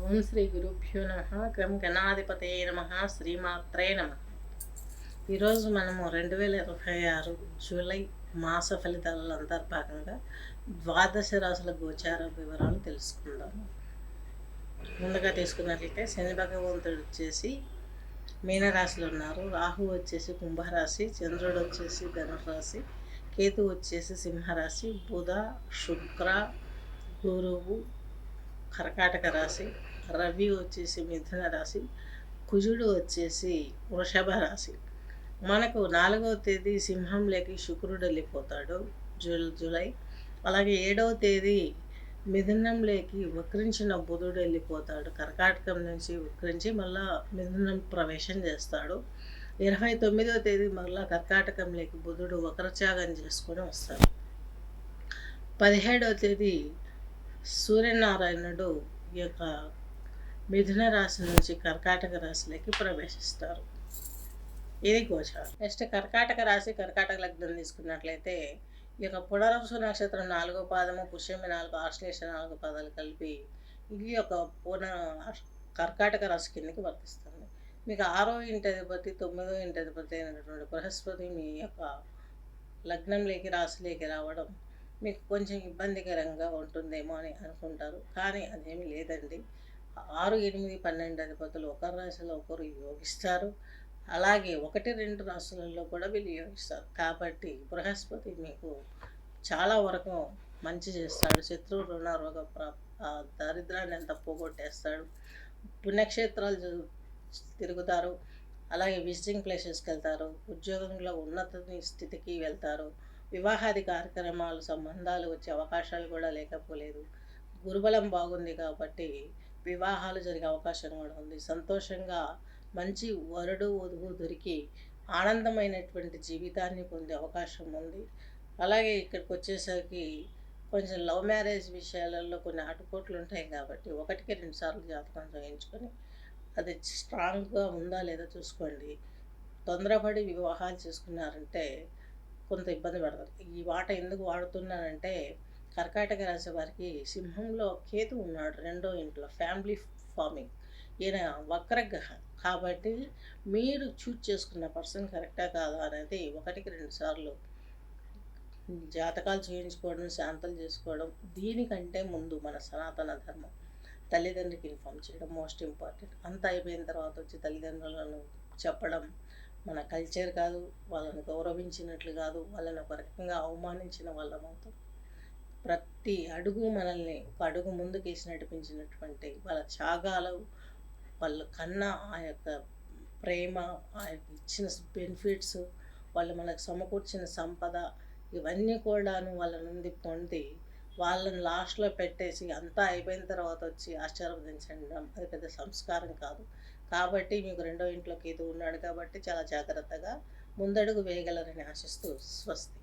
ఓం శ్రీ గురుభ్యో నమ. గం గణాధిపతయే నమ. శ్రీమాత్రే నమ. ఈరోజు మనము 2026 జూలై మాస ఫలితాలలో అంతర్భాగంగా ద్వాదశ రాశుల గోచార వివరాలు తెలుసుకుందాము. ముందుగా తీసుకున్నట్లయితే శని భగవంతుడు వచ్చేసి మీనరాశిలో ఉన్నారు. రాహు వచ్చేసి కుంభరాశి, చంద్రుడు వచ్చేసి ధనురాశి, కేతు వచ్చేసి సింహరాశి, బుధ శుక్ర గురువు కర్కాటక రాశి, రవి వచ్చేసి మిథున రాశి, కుజుడు వచ్చేసి వృషభ రాశి. మనకు 4వ తేదీ సింహంలోకి శుక్రుడు వెళ్ళిపోతాడు జూలై. అలాగే 7వ తేదీ మిథునంలోకి వక్రించిన బుధుడు వెళ్ళిపోతాడు. కర్కాటకం నుంచి వక్రించి మళ్ళా మిథునం ప్రవేశం చేస్తాడు. 29వ తేదీ మళ్ళా కర్కాటకంలోకి బుధుడు వక్రత్యాగం చేసుకొని వస్తాడు. 17వ తేదీ సూర్యనారాయణుడు ఈ యొక్క మిథున రాశి నుంచి కర్కాటక రాశిలోకి ప్రవేశిస్తారు. ఇది గోచారం. నెక్స్ట్ కర్కాటక రాశి, కర్కాటక లగ్నం తీసుకున్నట్లయితే ఈ యొక్క పునర్వసు నక్షత్రం 4వ పాదము, పుష్యమి 4, ఆశ్లేష 4 పాదాలు కలిపి ఇది యొక్క కర్కాటక రాశి కిందకి వర్తిస్తుంది. మీకు 6వ ఇంటి అధిపతి, 9వ ఇంటి అధిపతి అయినటువంటి బృహస్పతి మీ యొక్క లగ్నంలోకి రాశిలోకి రావడం మీకు కొంచెం ఇబ్బందికరంగా ఉంటుందేమో అని అనుకుంటారు. కానీ అదేమీ లేదండి. 6, 8, 12 అధిపతులు ఒకరి రాశిలో ఒకరు యోగిస్తారు. అలాగే 1, 2 రాశులలో కూడా వీళ్ళు యోగిస్తారు. కాబట్టి బృహస్పతి మీకు చాలా వరకు మంచి చేస్తాడు. శత్రు రుణ రోగ దారిద్రాన్ని అంతా పోగొట్టేస్తాడు. పుణ్యక్షేత్రాలు తిరుగుతారు. అలాగే విజిటింగ్ ప్లేసెస్కి వెళ్తారు. ఉద్యోగంలో ఉన్నత స్థితికి వెళ్తారు. వివాహాది కార్యక్రమాలు, సంబంధాలు వచ్చే అవకాశాలు కూడా లేకపోలేదు. గురుబలం బాగుంది కాబట్టి వివాహాలు జరిగే అవకాశం కూడా ఉంది. సంతోషంగా మంచి వరుడు వధువు దొరికి ఆనందమైనటువంటి జీవితాన్ని పొందే అవకాశం ఉంది. అలాగే ఇక్కడికి వచ్చేసరికి కొంచెం లవ్ మ్యారేజ్ విషయాలలో కొన్ని ఆటుపోట్లు ఉంటాయి కాబట్టి 1కి 2 సార్లు జాతకం చేయించుకొని అది స్ట్రాంగ్గా ఉందా లేదా చూసుకోండి. తొందరపడి వివాహాలు చేసుకున్నారంటే కొంత ఇబ్బంది పడతారు. ఈ మాట ఎందుకు వాడుతున్నానంటే కర్కాటక రాశి వారికి సింహంలో కేతు ఉన్నాడు 2వ ఇంట్లో, ఫ్యామిలీ ఫార్మింగ్. ఈయన వక్రగ్రహం కాబట్టి మీరు చూజ్ చేసుకున్న పర్సన్ కరెక్టా కాదా అనేది 1కి 2 సార్లు జాతకాలు చేయించుకోవడం, శాంతలు చేసుకోవడం. దీనికంటే ముందు మన సనాతన ధర్మం తల్లిదండ్రులకి ఇన్ఫామ్ చేయడం మోస్ట్ ఇంపార్టెంట్. అంతా అయిపోయిన తర్వాత వచ్చి తల్లిదండ్రులను చెప్పడం మన కల్చర్ కాదు. వాళ్ళని గౌరవించినట్లు కాదు. వాళ్ళని ఒక రకంగా అవమానించిన వాళ్ళం అవుతాం. ప్రతి అడుగు మనల్ని ఒక అడుగు ముందుకేసి నడిపించినటువంటి వాళ్ళ త్యాగాలు, వాళ్ళు కన్నా ఆ యొక్క ప్రేమ, ఆ యొక్క ఇచ్చిన బెనిఫిట్స్, వాళ్ళు మనకు సమకూర్చిన సంపద, ఇవన్నీ కూడాను వాళ్ళ నుండి పొంది వాళ్ళని లాస్ట్లో పెట్టేసి అంతా అయిపోయిన తర్వాత వచ్చి ఆశీర్వదించడం అది పెద్ద సంస్కారం కాదు. కాబట్టి మీకు 2వ ఇంట్లో కేతు ఉన్నాడు కాబట్టి చాలా జాగ్రత్తగా ముందడుగు వేయగలరని ఆశిస్తూ స్వస్తి.